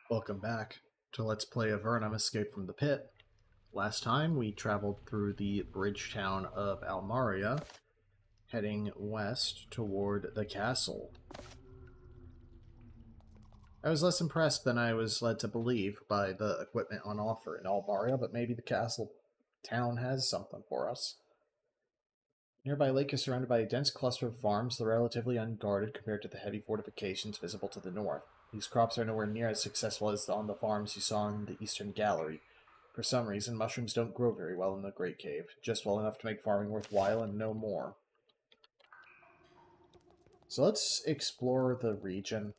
Welcome back to Let's Play Avernum Escape from the Pit. Last time we traveled through the bridge town of Almaria, heading west toward the castle. I was less impressed than I was led to believe by the equipment on offer in Almaria, but maybe the castle town has something for us. Nearby lake is surrounded by a dense cluster of farms, though relatively unguarded compared to the heavy fortifications visible to the north. These crops are nowhere near as successful as on the farms you saw in the eastern gallery. For some reason, mushrooms don't grow very well in the Great Cave, just well enough to make farming worthwhile and no more. So let's explore the region.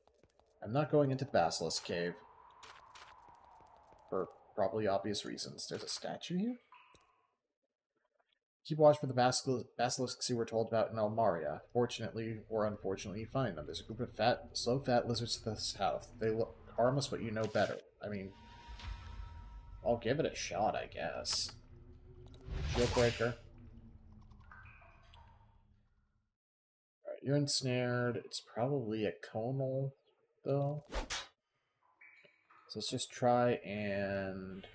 I'm not going into the Basilisk Cave, for probably obvious reasons. There's a statue here? Keep watch for the basilisks you were told about in Almaria. Fortunately or unfortunately, you find them. There's a group of slow fat lizards to the south. They look harmless, but you know better. I mean, I'll give it a shot, I guess. Shield breaker. Alright, you're ensnared. It's probably a conal, though. So let's just try and...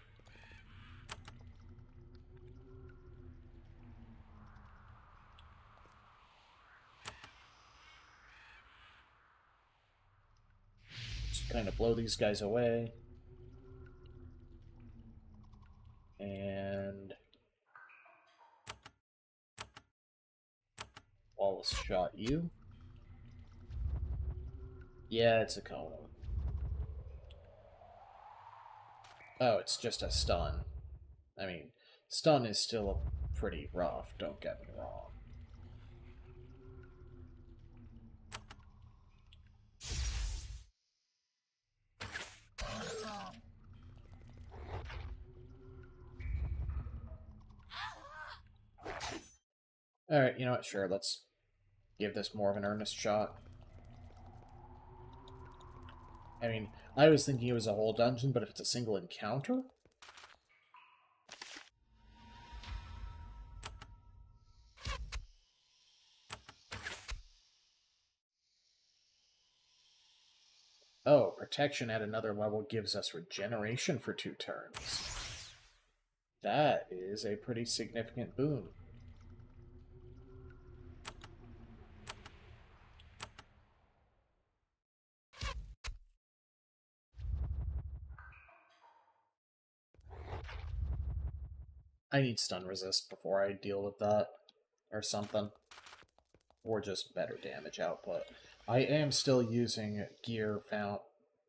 just kind of blow these guys away. And... Wallace shot you. Yeah, it's a conal. Oh, it's just a stun. I mean, stun is still pretty rough, don't get me wrong. Alright, you know what, sure, let's give this more of an earnest shot. I mean, I was thinking it was a whole dungeon, but if it's a single encounter? Oh, protection at another level gives us regeneration for 2 turns. That is a pretty significant boon. I need stun resist before I deal with that, or something. Or just better damage output. I am still using gear found,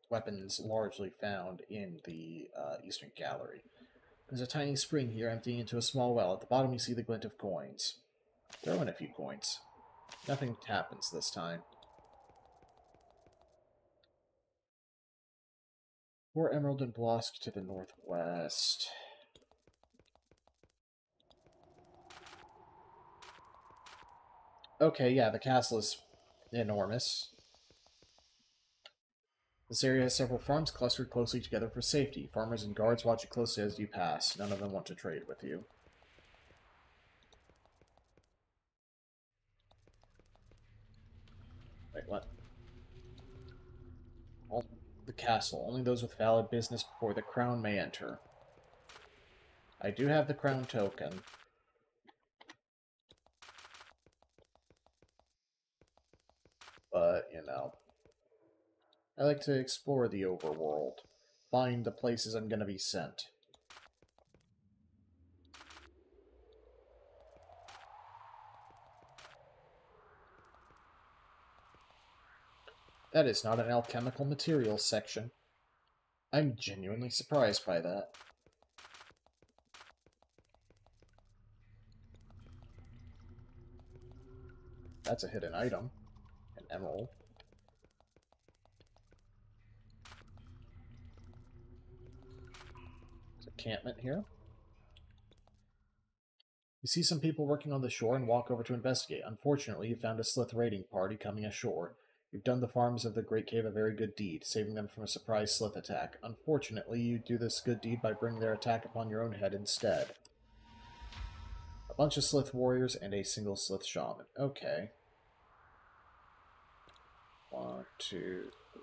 weapons largely found in the Eastern Gallery. There's a tiny spring here emptying into a small well. At the bottom you see the glint of coins. Throw in a few coins. Nothing happens this time. 4 emerald and blossom to the northwest. Okay, yeah, the castle is enormous. This area has several farms clustered closely together for safety. Farmers and guards watch you closely as you pass. None of them want to trade with you. Wait, what? The castle. Only those with valid business before the crown may enter. I do have the crown token. But, you know, I like to explore the overworld. Find the places I'm going to be sent. That is not an alchemical materials section. I'm genuinely surprised by that. That's a hidden item. An emerald. There's a encampment here. You see some people working on the shore and walk over to investigate. Unfortunately, you found a Slith raiding party coming ashore. You've done the farms of the Great Cave a very good deed, saving them from a surprise Slith attack. Unfortunately, you do this good deed by bringing their attack upon your own head instead. A bunch of Slith warriors and a single Slith shaman. Okay. 1, 2, 3.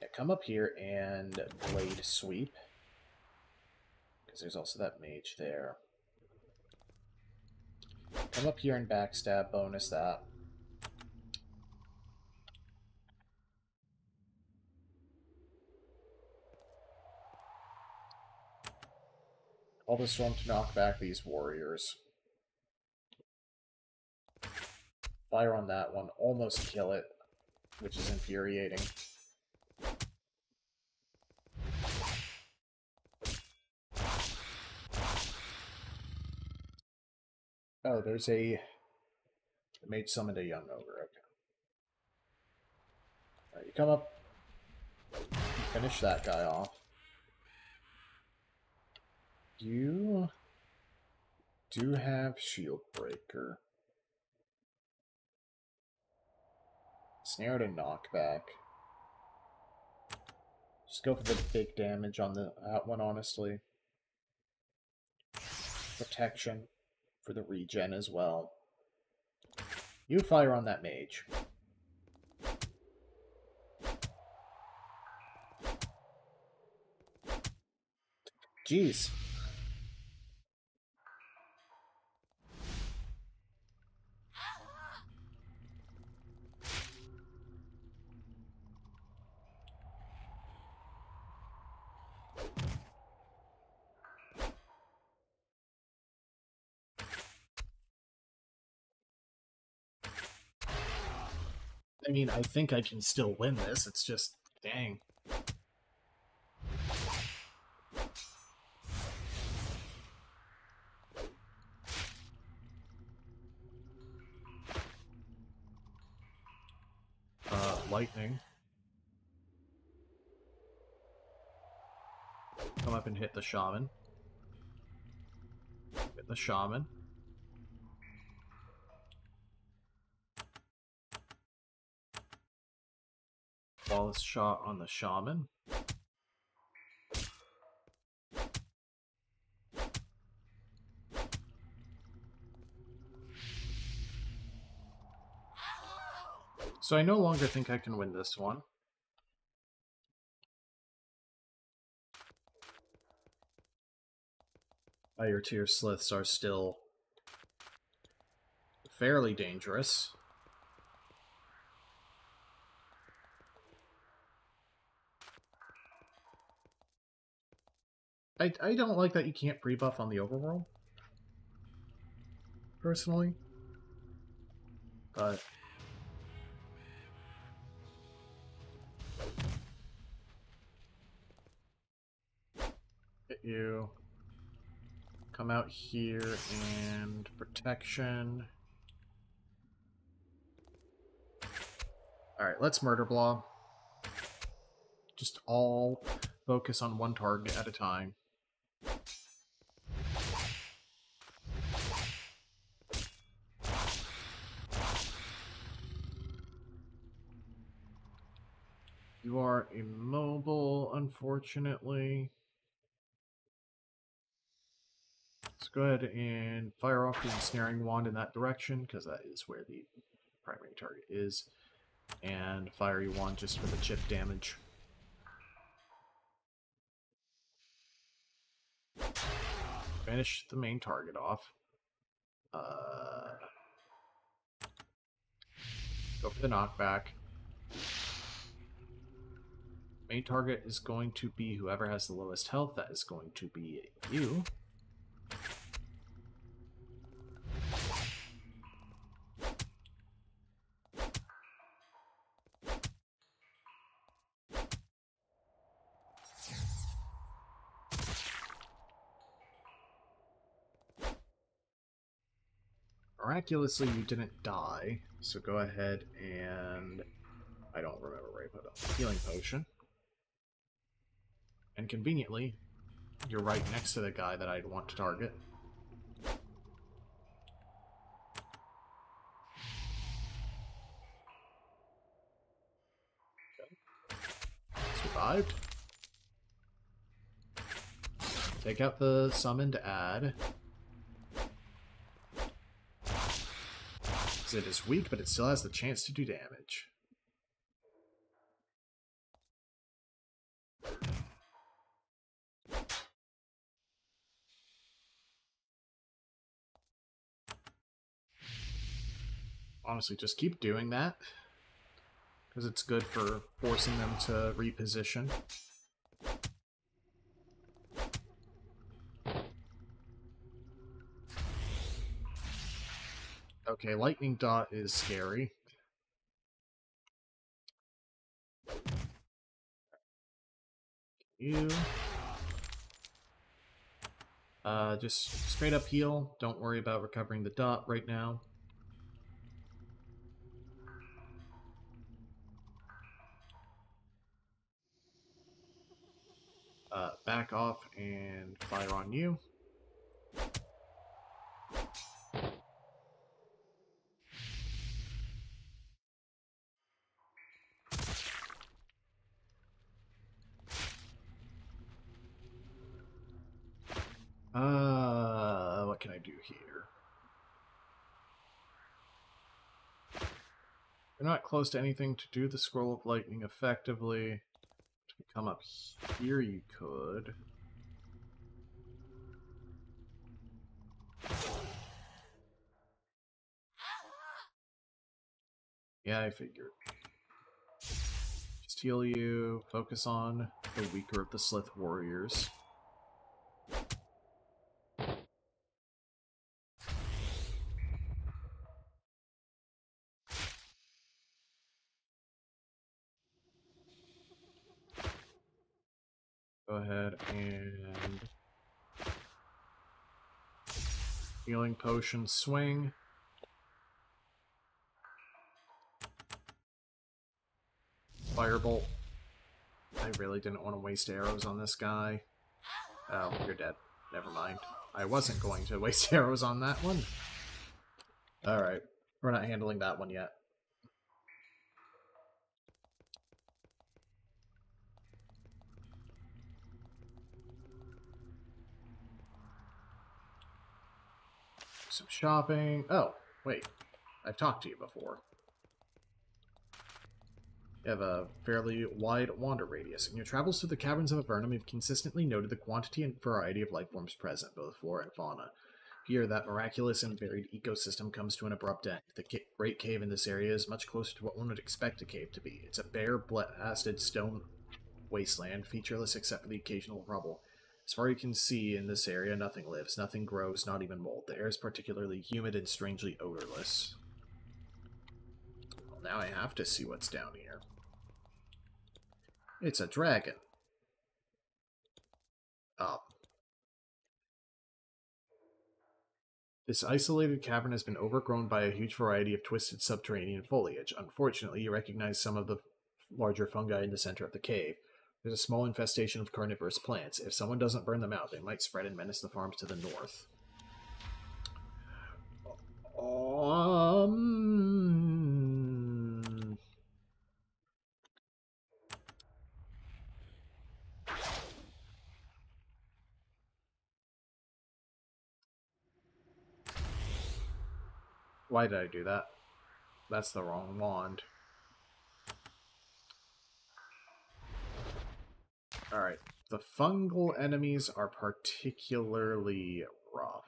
Yeah, Alright, come up here and Blade Sweep. Because there's also that mage there. Come up here and Backstab, bonus that. All the storm to knock back these warriors. Fire on that one, almost kill it, which is infuriating. Oh, there's a... The mage summoned a young ogre, okay. Alright, you come up, finish that guy off. You do have Shield Breaker. Snare to knockback. Just go for the big damage on that one, honestly. Protection for the regen as well. You fire on that mage. Jeez. I mean, I think I can still win this. It's just, dang. Lightning. Come up and hit the shaman. Hit the shaman. Flawless shot on the shaman. So I no longer think I can win this one. Fire tier sliths are still fairly dangerous. I don't like that you can't pre-buff on the overworld, personally. But hit you. Come out here and protection. Alright, let's murder blob. Just all focus on one target at a time. You are immobile, unfortunately. Let's go ahead and fire off the ensnaring wand in that direction, because that is where the primary target is. And fiery wand just for the chip damage. Finish the main target off. Go for the knockback. Main target is going to be whoever has the lowest health. That is going to be you. Miraculously, you didn't die, so go ahead and... I don't remember where I put a healing potion. And conveniently, you're right next to the guy that I'd want to target. Okay. Survived. Take out the summon to add. It is weak, but it still has the chance to do damage. Honestly, just keep doing that. Because it's good for forcing them to reposition. Okay, lightning dot is scary. You. Just straight up heal. Don't worry about recovering the dot right now. Back off and fire on you. What can I do here? You're not close to anything to do the Scroll of Lightning effectively. To come up here, you could. Yeah, I figured. Just heal you, focus on the weaker of the Slith warriors. Go ahead and healing potion swing. Firebolt. I really didn't want to waste arrows on this guy. Oh, you're dead. Never mind. I wasn't going to waste arrows on that one. Alright. We're not handling that one yet. Some shopping. Oh, wait. I've talked to you before. You have a fairly wide wander radius. In your travels through the caverns of Avernum, you've consistently noted the quantity and variety of life forms present, both flora and fauna. Here, that miraculous and varied ecosystem comes to an abrupt end. The Great Cave in this area is much closer to what one would expect a cave to be. It's a bare, blasted stone wasteland, featureless except for the occasional rubble. As far as you can see in this area, nothing lives, nothing grows, not even mold. The air is particularly humid and strangely odorless. Well, now I have to see what's down here. It's a dragon. This isolated cavern has been overgrown by a huge variety of twisted subterranean foliage. Unfortunately, you recognize some of the larger fungi in the center of the cave. There's a small infestation of carnivorous plants. If someone doesn't burn them out, they might spread and menace the farms to the north. Why did I do that? That's the wrong wand. Alright. The fungal enemies are particularly rough.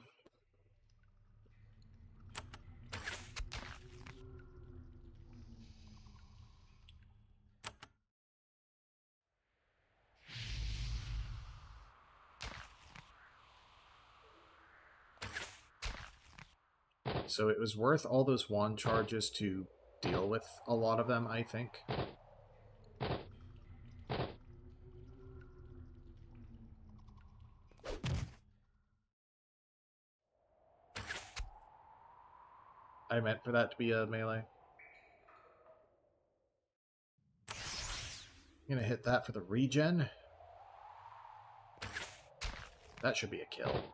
So it was worth all those wand charges to deal with a lot of them, I think. I meant for that to be a melee. I'm gonna hit that for the regen. That should be a kill.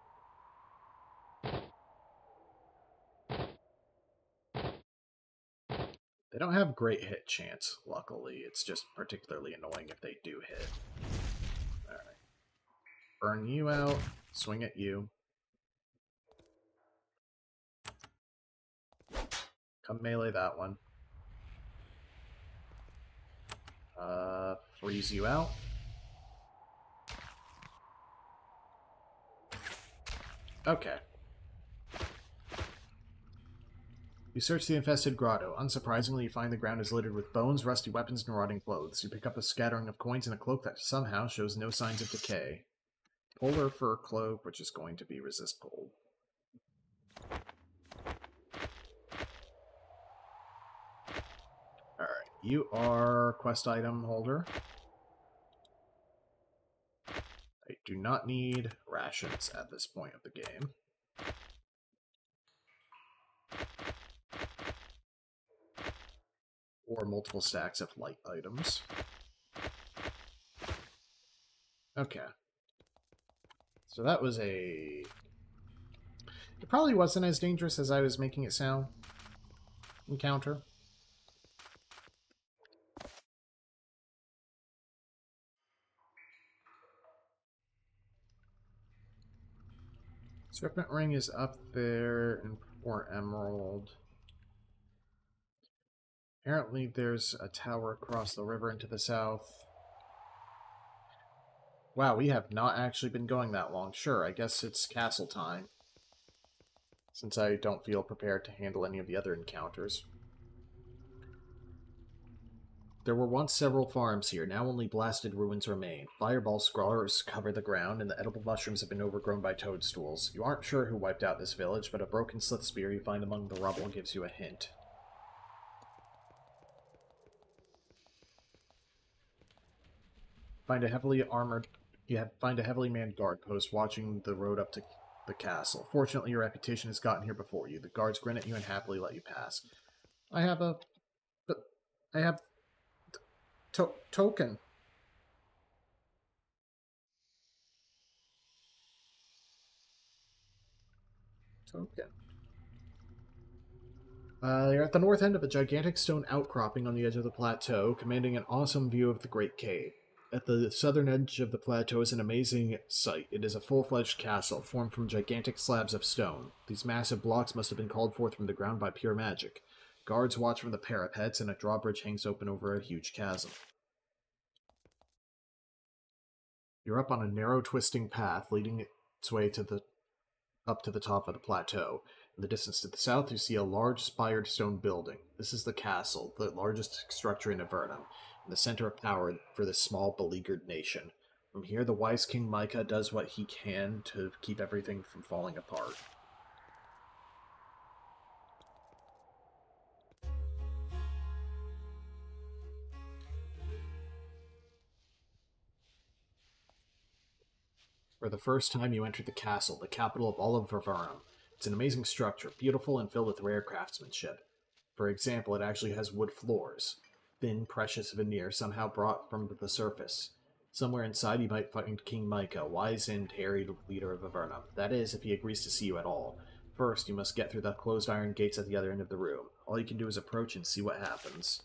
They don't have great hit chance, luckily. It's just particularly annoying if they do hit. Alright. Burn you out. Swing at you. Come melee that one. Freeze you out. Okay. You search the infested grotto. Unsurprisingly, you find the ground is littered with bones, rusty weapons, and rotting clothes. You pick up a scattering of coins and a cloak that somehow shows no signs of decay. Polar fur cloak, which is going to be resist cold. Alright, you are quest item holder. I do not need rations at this point of the game. Or multiple stacks of light items. Okay. So that was a... It probably wasn't as dangerous as I was making it sound. Encounter. Serpent Ring is up there in Port Emerald. Apparently there's a tower across the river into the south. Wow, we have not actually been going that long. Sure, I guess it's castle time. Since I don't feel prepared to handle any of the other encounters. There were once several farms here, now only blasted ruins remain. Fireball scrawlers cover the ground, and the edible mushrooms have been overgrown by toadstools. You aren't sure who wiped out this village, but a broken slith spear you find among the rubble gives you a hint. Find a heavily manned guard post watching the road up to the castle. Fortunately, your reputation has gotten here before you. The guards grin at you and happily let you pass. I have token. You're at the north end of a gigantic stone outcropping on the edge of the plateau, commanding an awesome view of the Great Cave. At the southern edge of the plateau is an amazing sight. It is a full-fledged castle, formed from gigantic slabs of stone. These massive blocks must have been called forth from the ground by pure magic. Guards watch from the parapets, and a drawbridge hangs open over a huge chasm. You're up on a narrow, twisting path, leading its way up to the top of the plateau. In the distance to the south, you see a large spired stone building. This is the castle, the largest structure in Avernum, and the center of power for this small, beleaguered nation. From here, the wise King Micah does what he can to keep everything from falling apart. For the first time, you enter the castle, the capital of all of Avernum. It's an amazing structure, beautiful and filled with rare craftsmanship. For example, it actually has wood floors. Thin, precious veneer somehow brought from the surface. Somewhere inside you might find King Micah, wise and harried leader of Avernum. That is, if he agrees to see you at all. First, you must get through the closed iron gates at the other end of the room. All you can do is approach and see what happens.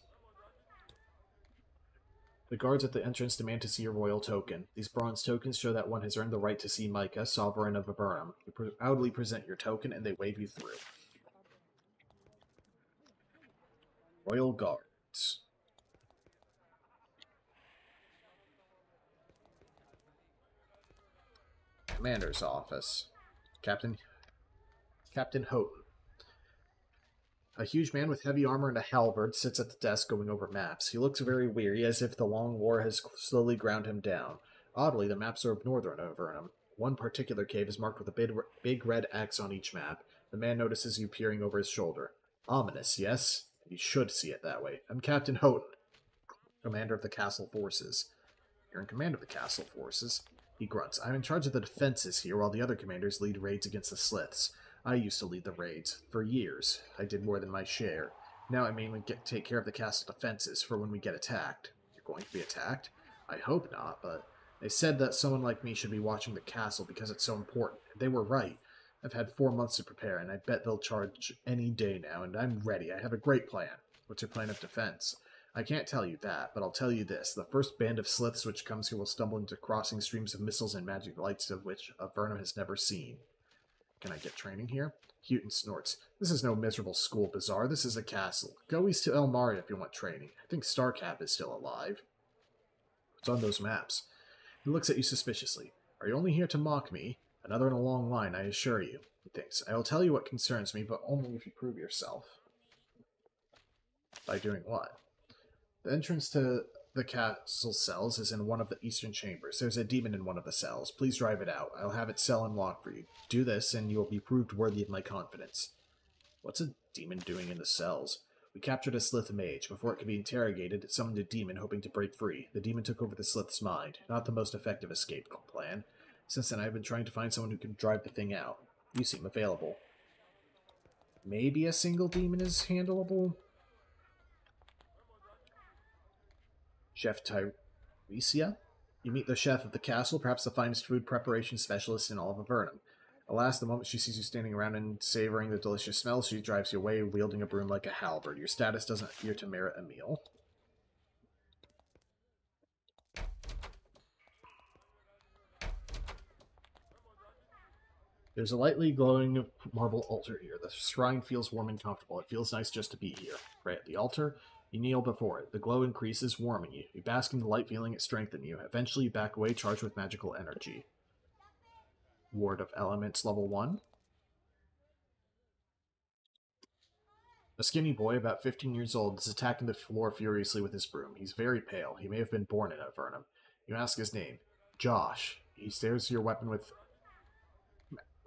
The guards at the entrance demand to see your royal token. These bronze tokens show that one has earned the right to see Micah, sovereign of Avernum. You proudly present your token, and they wave you through. Royal Guards. Commander's Office. Captain Houghton. A huge man with heavy armor and a halberd sits at the desk going over maps. He looks very weary, as if the long war has slowly ground him down. Oddly, the maps are of northern Avernum. One particular cave is marked with a big red X on each map. The man notices you peering over his shoulder. Ominous, yes? You should see it that way. I'm Captain Houghton, commander of the castle forces. You're in command of the castle forces. He grunts. I'm in charge of the defenses here, while the other commanders lead raids against the Sliths. I used to lead the raids. For years. I did more than my share. Now I mainly take care of the castle defenses for when we get attacked. You're going to be attacked? I hope not, but they said that someone like me should be watching the castle because it's so important. They were right. I've had 4 months to prepare, and I bet they'll charge any day now, and I'm ready. I have a great plan. What's your plan of defense? I can't tell you that, but I'll tell you this. The first band of Sliths which comes here will stumble into crossing streams of missiles and magic lights of which Avernum has never seen. Can I get training here? Houghton snorts. This is no miserable school bazaar. This is a castle. Go east to Elmaria if you want training. I think Starcap is still alive. It's on those maps. He looks at you suspiciously. Are you only here to mock me? Another in a long line, I assure you. He thinks. I will tell you what concerns me, but only if you prove yourself. By doing what? The entrance to the castle cells is in one of the eastern chambers. There's a demon in one of the cells. Please drive it out. I'll have its cell unlocked for you. Do this, and you will be proved worthy of my confidence. What's a demon doing in the cells? We captured a Slith mage. Before it could be interrogated, it summoned a demon hoping to break free. The demon took over the Slith's mind. Not the most effective escape plan. Since then, I've been trying to find someone who can drive the thing out. You seem available. Maybe a single demon is handleable? Chef Tyresia? You meet the chef of the castle, perhaps the finest food preparation specialist in all of Avernum. Alas, the moment she sees you standing around and savoring the delicious smell, she drives you away, wielding a broom like a halberd. Your status doesn't appear to merit a meal. There's a lightly glowing marble altar here. The shrine feels warm and comfortable. It feels nice just to be here. Right at the altar, you kneel before it. The glow increases, warming you. You bask in the light, feeling it strengthen you. Eventually, you back away, charged with magical energy. Ward of Elements, level 1. A skinny boy, about 15 years old, is attacking the floor furiously with his broom. He's very pale. He may have been born in Avernum. You ask his name. Josh. He stares at your weapon with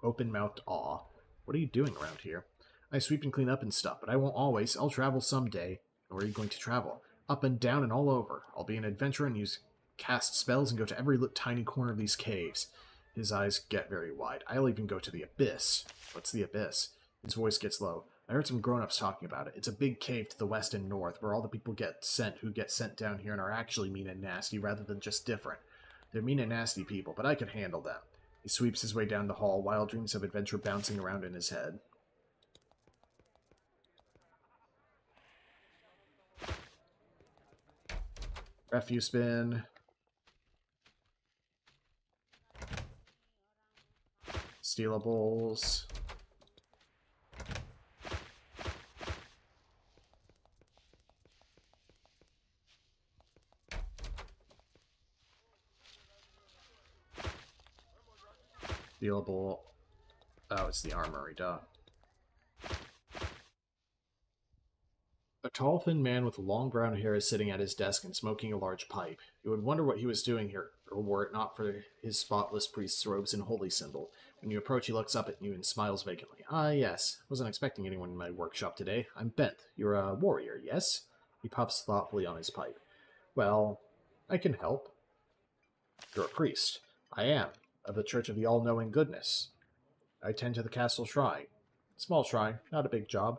open-mouthed awe. What are you doing around here? I sweep and clean up and stuff, but I won't always. I'll travel someday. Where are you going to travel? Up and down and all over. I'll be an adventurer and cast spells and go to every tiny corner of these caves. His eyes get very wide. I'll even go to the Abyss. What's the Abyss? His voice gets low. I heard some grown-ups talking about it. It's a big cave to the west and north, where all the people who get sent down here and are actually mean and nasty, rather than just different. They're mean and nasty people, but I can handle them. He sweeps his way down the hall, wild dreams of adventure bouncing around in his head. Refuse bin. Stealables. Stealable. Oh, it's the armory, duh. A tall, thin man with long brown hair is sitting at his desk and smoking a large pipe. You would wonder what he was doing here, or were it not for his spotless priest's robes and holy symbol. When you approach, he looks up at you and smiles vacantly. Ah, yes. Wasn't expecting anyone in my workshop today. I'm Bent. You're a warrior, yes? He puffs thoughtfully on his pipe. Well, I can help. You're a priest. I am, of the Church of the All-Knowing Goodness. I tend to the castle shrine. Small shrine, not a big job.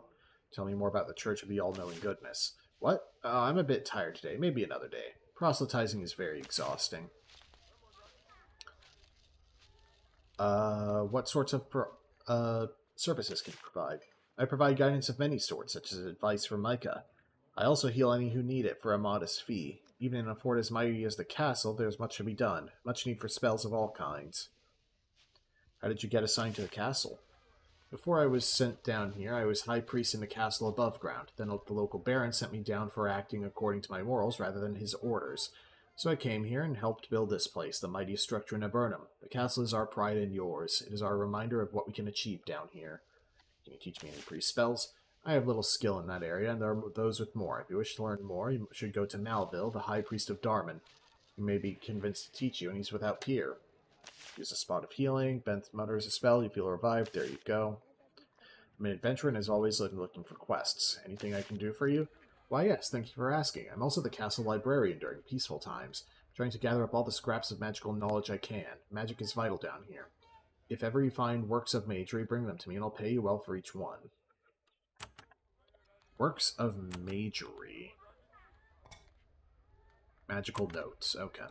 Tell me more about the Church of the All-Knowing Goodness. What? I'm a bit tired today. Maybe another day. Proselytizing is very exhausting. What sorts of services can you provide? I provide guidance of many sorts, such as advice from Micah. I also heal any who need it for a modest fee. Even in a fort as mighty as the castle, there's much to be done. Much need for spells of all kinds. How did you get assigned to the castle? Before I was sent down here, I was high priest in the castle above ground. Then the local baron sent me down for acting according to my morals rather than his orders. So I came here and helped build this place, the mightiest structure in Avernum. The castle is our pride and yours. It is our reminder of what we can achieve down here. Can you teach me any priest spells? I have little skill in that area, and there are those with more. If you wish to learn more, you should go to Malville, the high priest of Darman. He may be convinced to teach you, and he's without peer. Use a spot of healing. Bent mutters a spell. You feel revived. There you go. I'm an adventurer and as always looking for quests. Anything I can do for you? Why, yes, thank you for asking. I'm also the castle librarian during peaceful times, trying to gather up all the scraps of magical knowledge I can. Magic is vital down here. If ever you find works of magery, bring them to me and I'll pay you well for each one. Works of magery. Magical notes. Okay.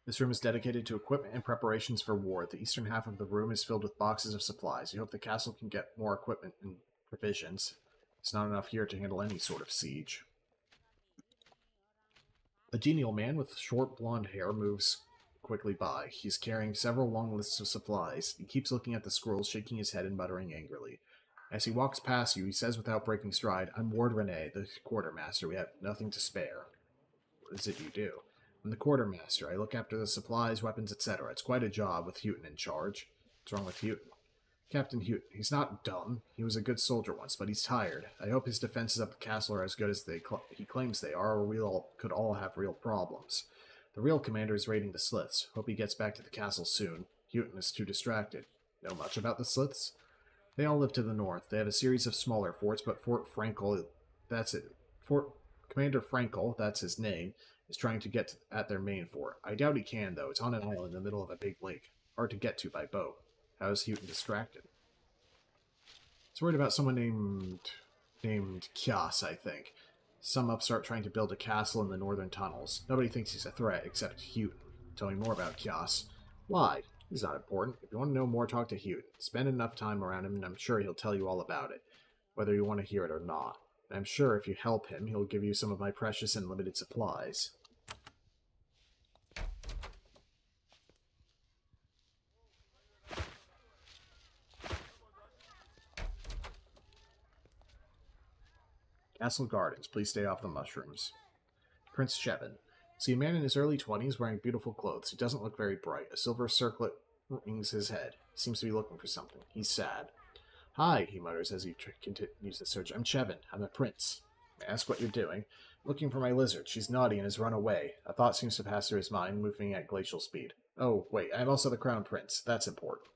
This room is dedicated to equipment and preparations for war. The eastern half of the room is filled with boxes of supplies. You hope the castle can get more equipment and provisions. It's not enough here to handle any sort of siege. A genial man with short blonde hair moves quickly by. He's carrying several long lists of supplies. He keeps looking at the scrolls, shaking his head and muttering angrily. As he walks past you, he says without breaking stride, I'm Ward Rene, the quartermaster. We have nothing to spare. What is it you do? I'm the quartermaster. I look after the supplies, weapons, etc. It's quite a job with Houghton in charge. What's wrong with Houghton? Captain Houghton. He's not dumb. He was a good soldier once, but he's tired. I hope his defenses of the castle are as good as he claims they are, or could all have real problems. The real commander is raiding the Sliths. Hope he gets back to the castle soon. Houghton is too distracted. Know much about the Sliths? They all live to the north. They have a series of smaller forts, but Fort Frankel, that's it. Fort Commander Frankel, that's his name, is trying to get at their main fort. I doubt he can, though. It's on an island in the middle of a big lake. Hard to get to by boat. How is Houghton distracted? He's worried about someone named Kias, I think. Some upstart trying to build a castle in the northern tunnels. Nobody thinks he's a threat except Houghton. Tell me more about Kias. Why? He's not important. If you want to know more, talk to Houghton. Spend enough time around him, and I'm sure he'll tell you all about it, whether you want to hear it or not. And I'm sure if you help him, he'll give you some of my precious and limited supplies. Castle Gardens. Please stay off the mushrooms. Prince Shevin. See a man in his early 20s wearing beautiful clothes. He doesn't look very bright. A silver circlet rings his head. He seems to be looking for something. He's sad. Hi, he mutters as he continues the search. I'm Shevin. I'm a prince. May I ask what you're doing? Looking for my lizard. She's naughty and has run away. A thought seems to pass through his mind, moving at glacial speed. Oh, wait, I'm also the crown prince. That's important.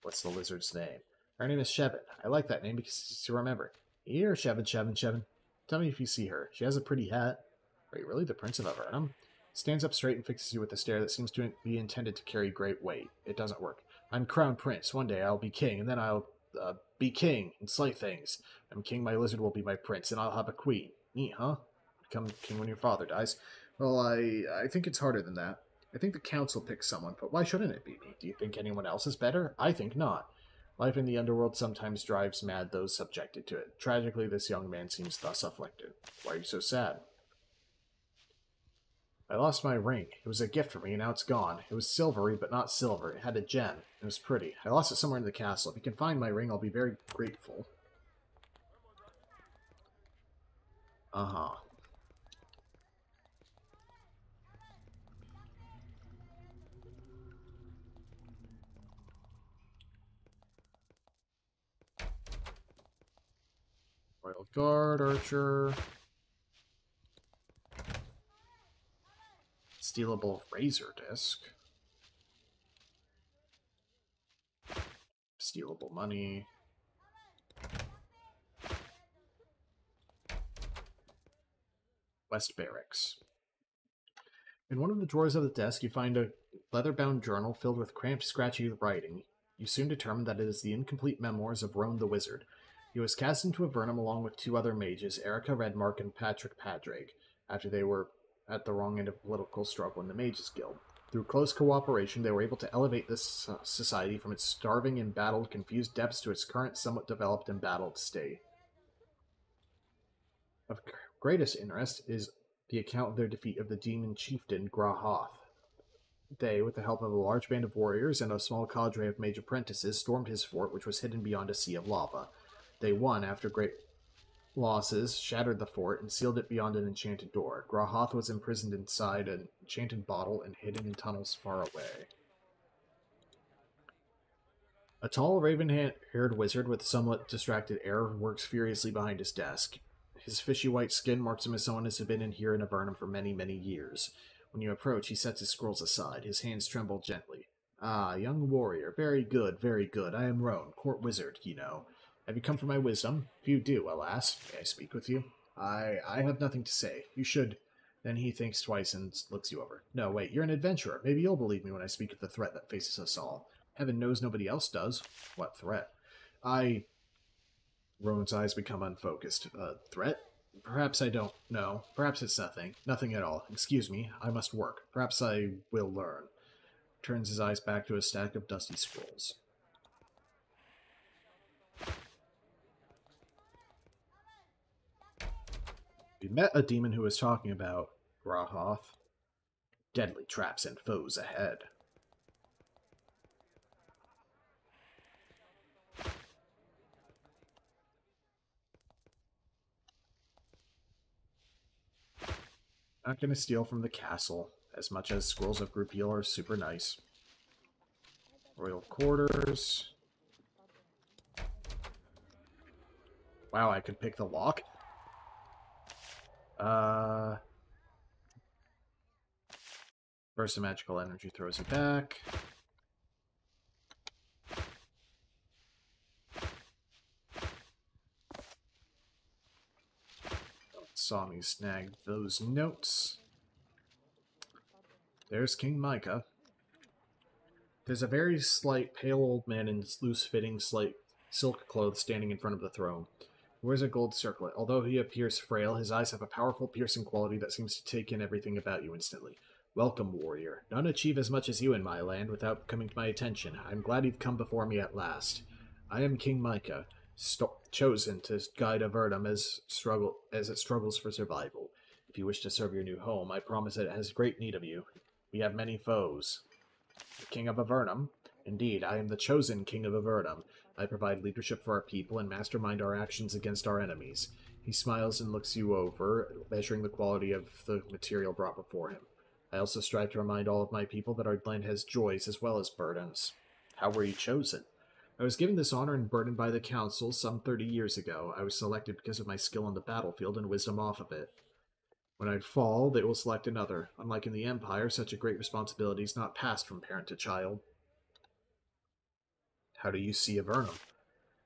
What's the lizard's name? Her name is Shevin. I like that name because it's easy to remember. Here, Shevin, Shevin, Shevin. Tell me if you see her. She has a pretty hat. Are you really the Prince of Avernum? Stands up straight and fixes you with a stare that seems to be intended to carry great weight. It doesn't work. I'm crown prince. One day I'll be king, and then I'll be king and slay things. I'm king, my lizard will be my prince, and I'll have a queen. Neat, huh? Become king when your father dies. Well, I think it's harder than that. I think the council picks someone, but why shouldn't it be me? Do you think anyone else is better? I think not. Life in the underworld sometimes drives mad those subjected to it. Tragically, this young man seems thus afflicted. Why are you so sad? I lost my ring. It was a gift for me, and now it's gone. It was silvery, but not silver. It had a gem. It was pretty. I lost it somewhere in the castle. If you can find my ring, I'll be very grateful. Uh-huh. Royal Guard, Archer. Stealable Razor Disc. Stealable Money. West Barracks. In one of the drawers of the desk, you find a leather-bound journal filled with cramped, scratchy writing. You soon determine that it is the incomplete memoirs of Roan the Wizard. He was cast into Avernum along with two other mages, Erica Redmark and Patrick Padraig, after they were at the wrong end of a political struggle in the Mages Guild. Through close cooperation, they were able to elevate this society from its starving, embattled, confused depths to its current, somewhat developed, embattled state. Of greatest interest is the account of their defeat of the demon chieftain Grahoth. They, with the help of a large band of warriors and a small cadre of mage apprentices, stormed his fort, which was hidden beyond a sea of lava. They won after great losses, shattered the fort, and sealed it beyond an enchanted door. Grahoth was imprisoned inside an enchanted bottle and hidden in tunnels far away. A tall, raven-haired wizard with a somewhat distracted air works furiously behind his desk. His fishy white skin marks him as someone who has been in here in Avernum for many, many years. When you approach, he sets his scrolls aside. His hands tremble gently. Ah, young warrior. Very good, very good. I am Roan, court wizard, you know. Have you come for my wisdom? If you do, alas, may I speak with you? I have nothing to say. You should... Then he thinks twice and looks you over. No, wait, you're an adventurer. Maybe you'll believe me when I speak of the threat that faces us all. Heaven knows nobody else does. What threat? Rowan's eyes become unfocused. Threat? Perhaps I don't know. Perhaps it's nothing. Nothing at all. Excuse me, I must work. Perhaps I will learn. Turns his eyes back to a stack of dusty scrolls. We met a demon who was talking about Grahoth. Deadly traps and foes ahead. Not gonna steal from the castle, as much as scrolls of Groupil are super nice. Royal quarters. Wow, I could pick the lock. Burst of magical energy throws it back. Saw me snag those notes. There's King Micah. There's a very slight, pale old man in loose-fitting, slight silk clothes standing in front of the throne. He wears a gold circlet. Although he appears frail, his eyes have a powerful, piercing quality that seems to take in everything about you instantly. Welcome, warrior. None achieve as much as you in my land without coming to my attention. I'm glad you've come before me at last. I am King Micah, chosen to guide Avernum as it struggles for survival. If you wish to serve your new home, I promise that it has great need of you. We have many foes. The King of Avernum? Indeed, I am the chosen King of Avernum. I provide leadership for our people and mastermind our actions against our enemies. He smiles and looks you over, measuring the quality of the material brought before him. I also strive to remind all of my people that our land has joys as well as burdens. How were you chosen? I was given this honor and burden by the council some 30 years ago. I was selected because of my skill on the battlefield and wisdom off of it. When I fall, they will select another. Unlike in the Empire, such a great responsibility is not passed from parent to child. How do you see Avernum?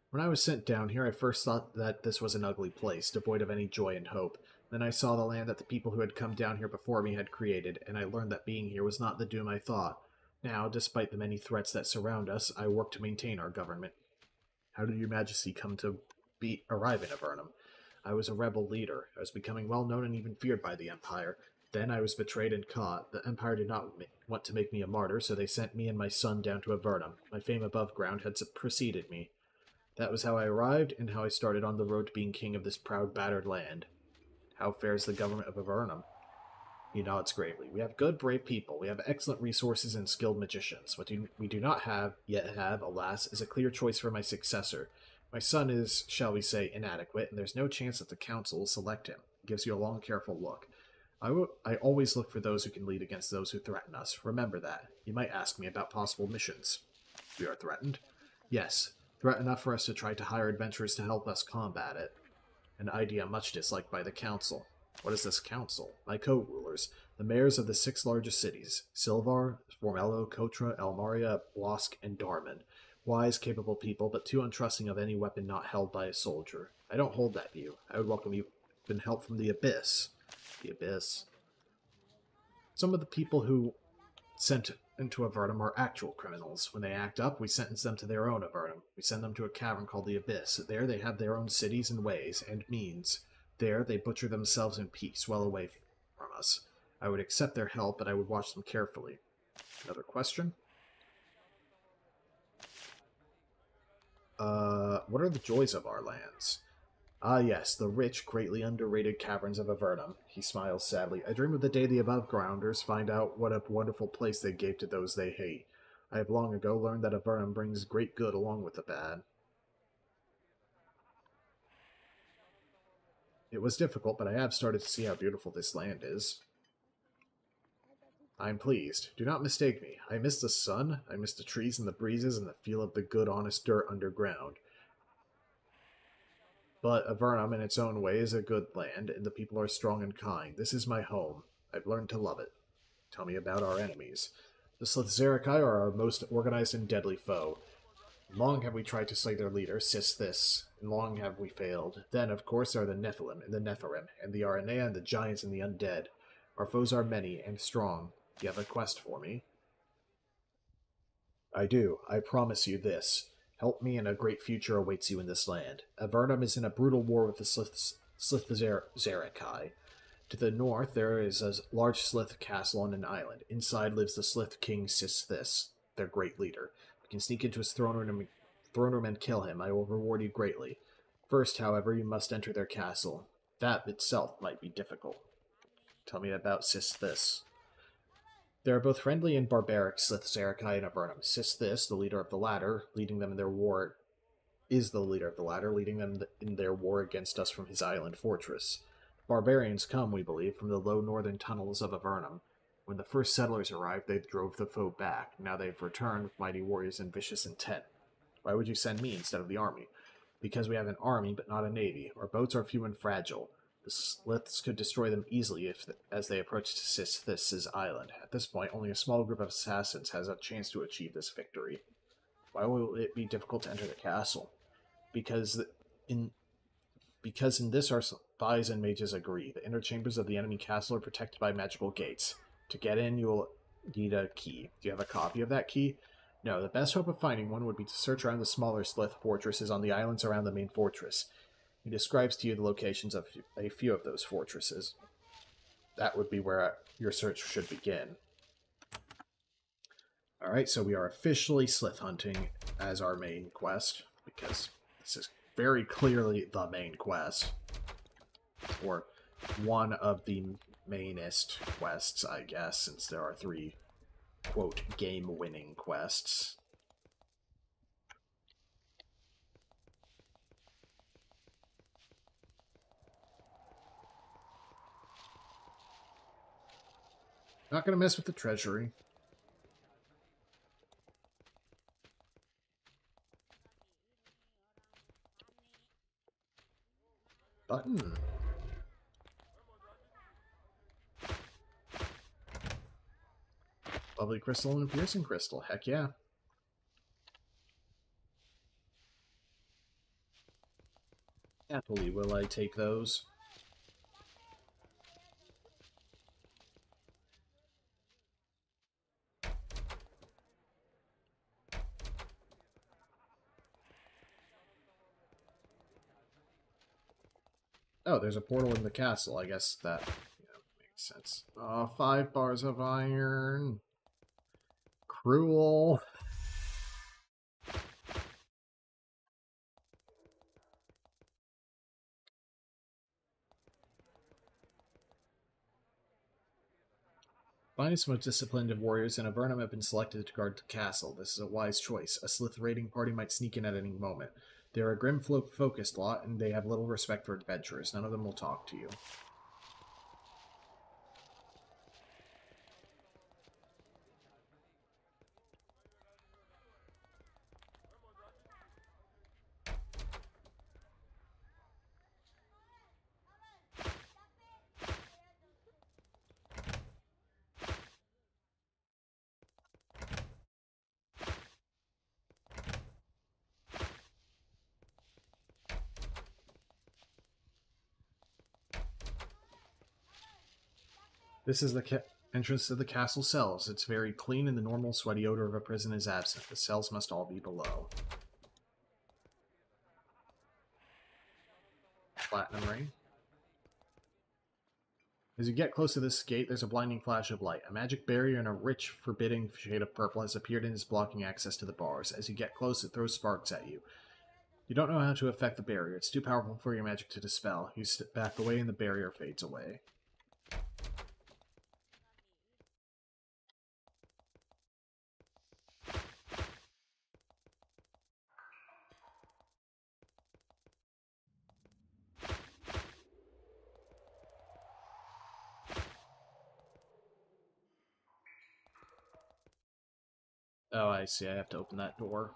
When I was sent down here, I first thought that this was an ugly place, devoid of any joy and hope. Then I saw the land that the people who had come down here before me had created, and I learned that being here was not the doom I thought. Now, despite the many threats that surround us, I work to maintain our government. How did your majesty come to arrive in Avernum? I was a rebel leader. I was becoming well known and even feared by the Empire. Then I was betrayed and caught. The Empire did not want to make me a martyr, so they sent me and my son down to Avernum. My fame above ground had preceded me. That was how I arrived, and how I started on the road to being king of this proud, battered land. How fares the government of Avernum? He nods gravely. We have good, brave people. We have excellent resources and skilled magicians. What we do not yet have, alas, is a clear choice for my successor. My son is, shall we say, inadequate, and there's no chance that the council will select him. It gives you a long, careful look. I always look for those who can lead against those who threaten us. Remember that. You might ask me about possible missions. We are threatened? Yes. Threat enough for us to try to hire adventurers to help us combat it. An idea much disliked by the council. What is this council? My co-rulers, the mayors of the 6 largest cities, Silvar, Formello, Kotra, Elmaria, Blosk, and Darman. Wise, capable people, but too untrusting of any weapon not held by a soldier. I don't hold that view. I would welcome you and help from the Abyss. The Abyss. Some of the people who sent into Avernum are actual criminals. When they act up, we sentence them to their own Avernum. We send them to a cavern called the Abyss. There they have their own cities and ways, and means. There they butcher themselves in peace, well away from us. I would accept their help, but I would watch them carefully. Another question? What are the joys of our lands? Ah, yes, the rich, greatly underrated caverns of Avernum. He smiles sadly. I dream of the day the above-grounders find out what a wonderful place they gave to those they hate. I have long ago learned that Avernum brings great good along with the bad. It was difficult, but I have started to see how beautiful this land is. I am pleased. Do not mistake me. I miss the sun, I miss the trees and the breezes and the feel of the good, honest dirt underground. But Avernum, in its own way, is a good land, and the people are strong and kind. This is my home. I've learned to love it. Tell me about our enemies. The Slithzerakai are our most organized and deadly foe. Long have we tried to slay their leader, Sis, and long have we failed. Then, of course, are the Nephilim and the Nephirim, and the Aranea and the giants and the undead. Our foes are many and strong. You have a quest for me? I do. I promise you this. Help me, and a great future awaits you in this land. Avernum is in a brutal war with the Slithzerakai. To the north, there is a large Slith castle on an island. Inside lives the Slith king Sis, their great leader. You can sneak into his throne room and kill him. I will reward you greatly. First, however, you must enter their castle. That itself might be difficult. Tell me about Sis. They are both friendly and barbaric, Slithzerakai and Avernum. Sis, the leader of the latter, leading them in their war, is the leader of the latter, leading them in their war against us from his island fortress. Barbarians come, we believe, from the low northern tunnels of Avernum. When the first settlers arrived, they drove the foe back. Now they've returned with mighty warriors and vicious intent. Why would you send me instead of the army? because we have an army but not a navy. Our boats are few and fragile. The Sliths could destroy them easily as they approach Sithis' island. At this point, only a small group of assassins has a chance to achieve this victory. Why will it be difficult to enter the castle? Because in this our spies and mages agree. The inner chambers of the enemy castle are protected by magical gates. To get in, you will need a key. Do you have a copy of that key? No, the best hope of finding one would be to search around the smaller Slith fortresses on the islands around the main fortress. He describes to you the locations of a few of those fortresses. That would be where your search should begin. Alright, so we are officially Slith hunting as our main quest, because this is very clearly the main quest. Or one of the mainest quests, I guess, since there are 3, quote, game-winning quests. Not going to mess with the treasury. Button. Lovely crystal and a piercing crystal. Heck yeah. Happily will I take those. Oh, there's a portal in the castle. I guess that makes sense. 5 bars of iron. Cruel. Finest, most disciplined of warriors in Avernum have been selected to guard the castle. This is a wise choice. A Slith raiding party might sneak in at any moment. They're a grim, focused lot, and they have little respect for adventurers. None of them will talk to you. This is the entrance to the castle cells. It's very clean, and the normal sweaty odor of a prison is absent. The cells must all be below. Platinum ring. As you get close to this gate, there's a blinding flash of light. A magic barrier in a rich, forbidding shade of purple has appeared and is blocking access to the bars. As you get close, it throws sparks at you. You don't know how to affect the barrier. It's too powerful for your magic to dispel. You step back away and the barrier fades away. Oh, I see. I have to open that door.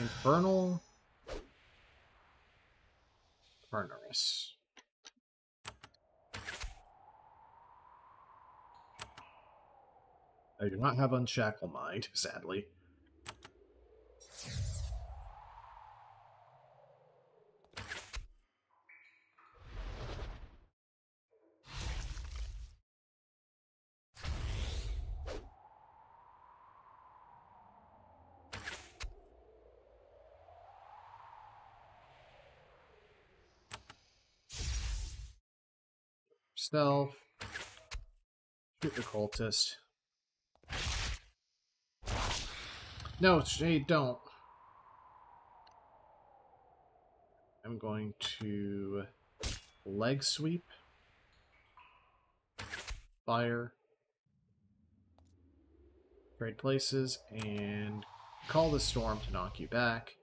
Infernal Furnace. I do not have Unshackle Mind, sadly. Stealth. Shoot the cultist. No, Shade, don't. I'm going to leg sweep, fire, trade places, and call the storm to knock you back.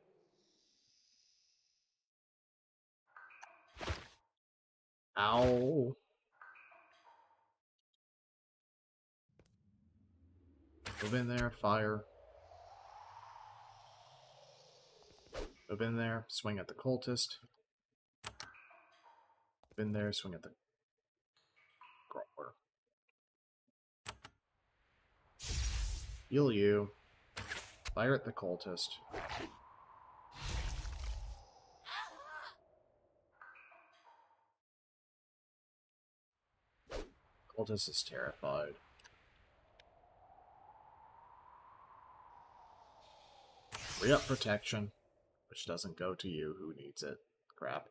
Ow. Move in there, fire. Move in there, swing at the cultist. Move in there, swing at the crawler. Heal you. Fire at the cultist. Cultist is terrified. Free up protection, which doesn't go to you. Who needs it? Crap.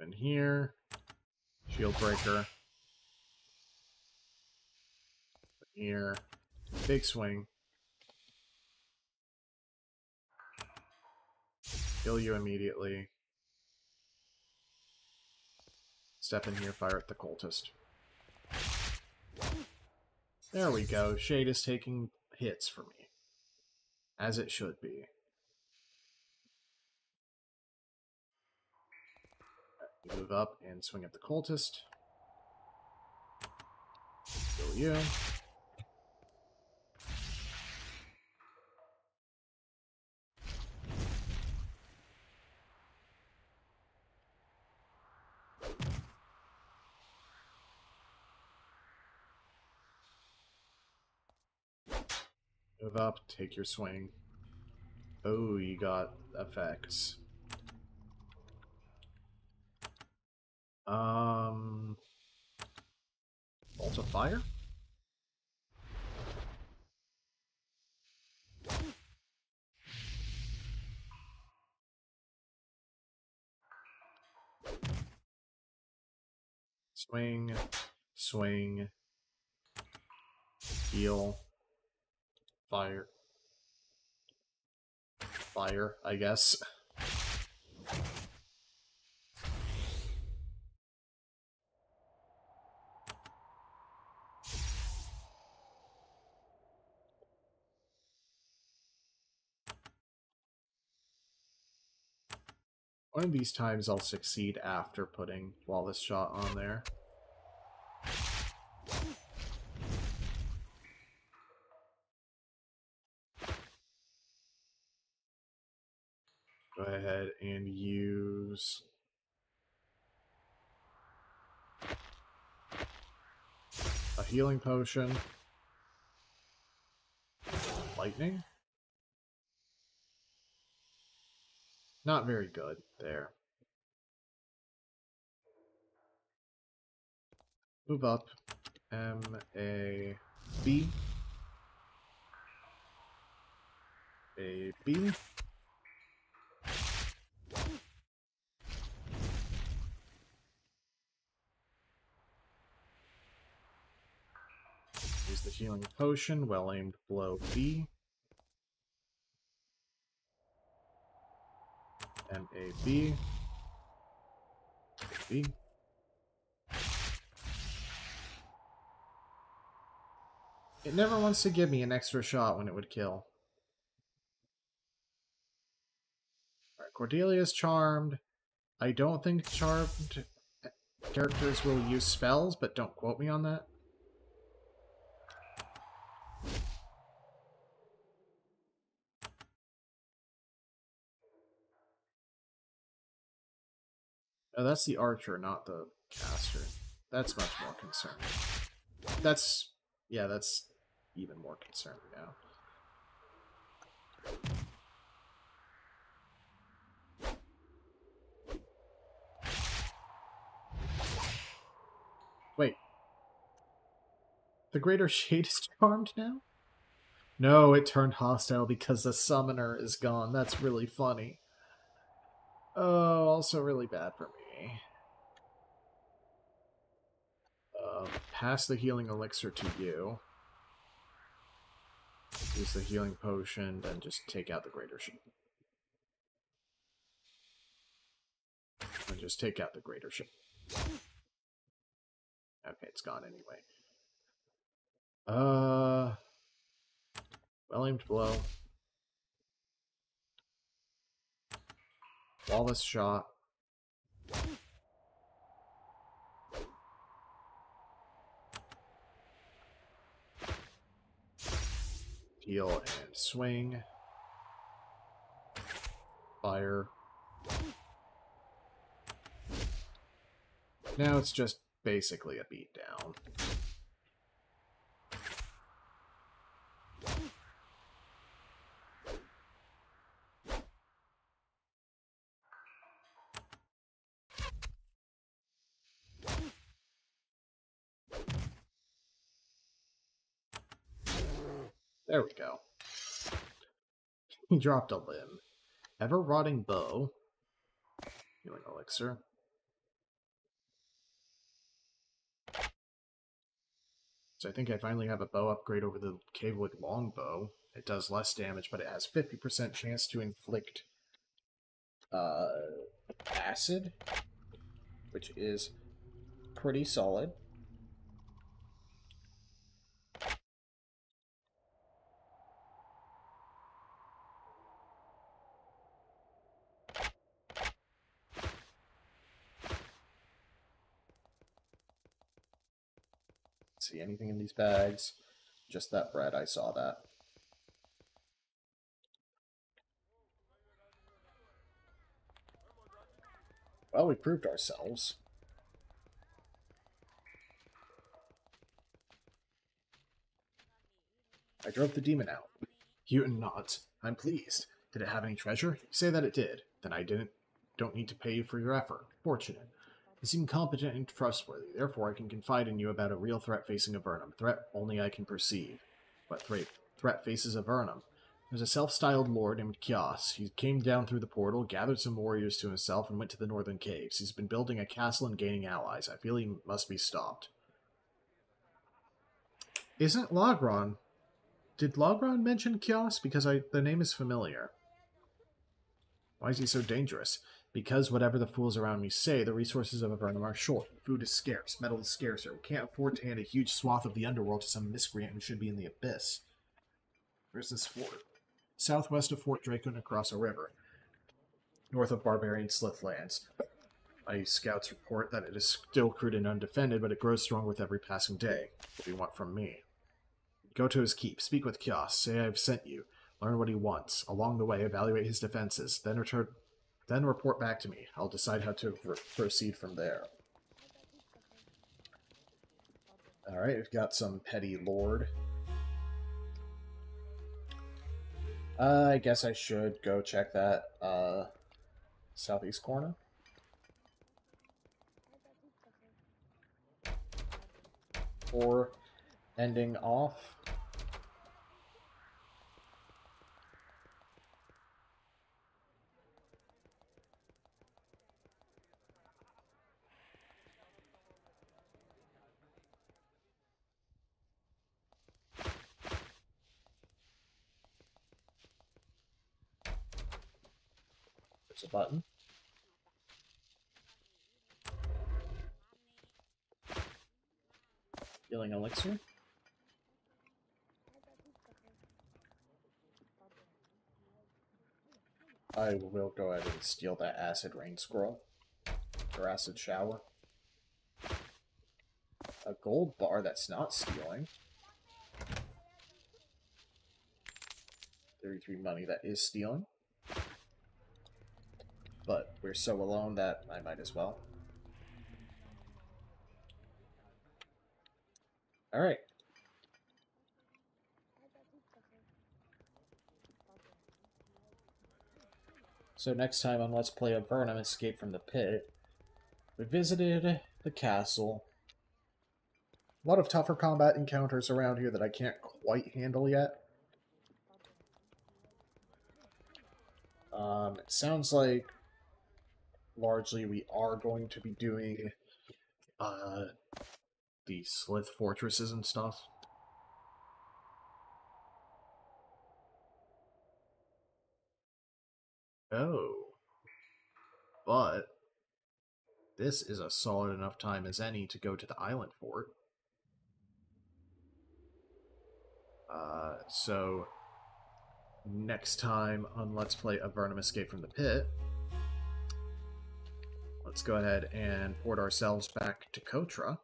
In here. Shield breaker. Here. Big swing. Kill you immediately. Step in here, fire at the cultist. There we go. Shade is taking hits for me. As it should be. You move up and swing at the cultist. Kill you. Move up, take your swing. Oh, you got effects. Bolt of fire? Swing, swing, heal, fire. Fire, I guess. One of these times I'll succeed after putting Flawless Shot on there. Go ahead and use a healing potion. Lightning? Not very good there. Move up. M-A-B. A-B. Use the healing potion, well-aimed blow B. M-A-B. B. It never wants to give me an extra shot when it would kill. Alright, Cordelia's charmed. I don't think charmed characters will use spells, but don't quote me on that. Oh, that's the archer, not the caster. That's much more concerning. That's even more concerning now. Wait. The Greater Shade is charmed now? No, it turned hostile because the summoner is gone. That's really funny. Oh, also really bad for me. Pass the healing elixir to you. Use the healing potion, then just take out the Greater Shade. And just take out the Greater Shade. Okay, it's gone anyway. Well aimed blow. Flawless shot. Heal and swing. Fire. Now it's just basically a beatdown. There we go. He dropped a limb. Ever-rotting bow. Healing elixir. So I think I finally have a bow upgrade over the Cavewood longbow. It does less damage, but it has 50% chance to inflict acid, which is pretty solid. See anything in these bags? Just that bread, I saw that. Well, we proved ourselves. I drove the demon out. Hewton nods. I'm pleased. Did it have any treasure? You say that it did. Then I don't need to pay you for your effort. Fortunate. You seem competent and trustworthy, therefore I can confide in you about a real threat facing Avernum. Threat only I can perceive. What threat faces Avernum? There's a self-styled lord named Kios. He came down through the portal, gathered some warriors to himself, and went to the northern caves. He's been building a castle and gaining allies. I feel he must be stopped. Isn't Logron? Did Logron mention Kios? Because the name is familiar. Why is he so dangerous? Because whatever the fools around me say, the resources of Avernum are short. Food is scarce. Metal is scarcer. We can't afford to hand a huge swath of the underworld to some miscreant who should be in the abyss. Where's this fort? Southwest of Fort Draco and across a river. North of barbarian Slithlands. My scouts report that it is still crude and undefended, but it grows strong with every passing day. What do you want from me? Go to his keep. Speak with Kios. Say I've sent you. Learn what he wants. Along the way, evaluate his defenses. Then report back to me. I'll decide how to proceed from there. Alright, we've got some petty lord. I guess I should go check that southeast corner. Or ending off. There's a button. Healing elixir. I will go ahead and steal that acid rain scroll. Or acid shower. A gold bar that's not stealing. 33 money that is stealing. But we're so alone that I might as well. Alright. So next time on Let's Play Avernum Escape from the Pit, we visited the castle. A lot of tougher combat encounters around here that I can't quite handle yet. It sounds like largely we are going to be doing the Slith fortresses and stuff. Oh. But This is a solid enough time as any to go to the island fort. So next time on Let's Play Avernum Escape from the Pit, let's go ahead and port ourselves back to Kotra.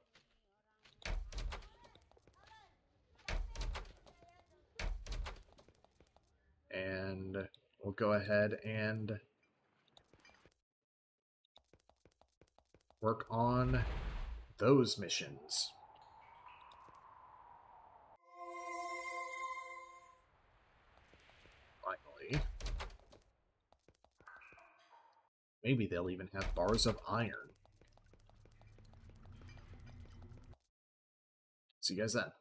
And we'll go ahead and work on those missions. Finally. Maybe they'll even have bars of iron. See you guys then.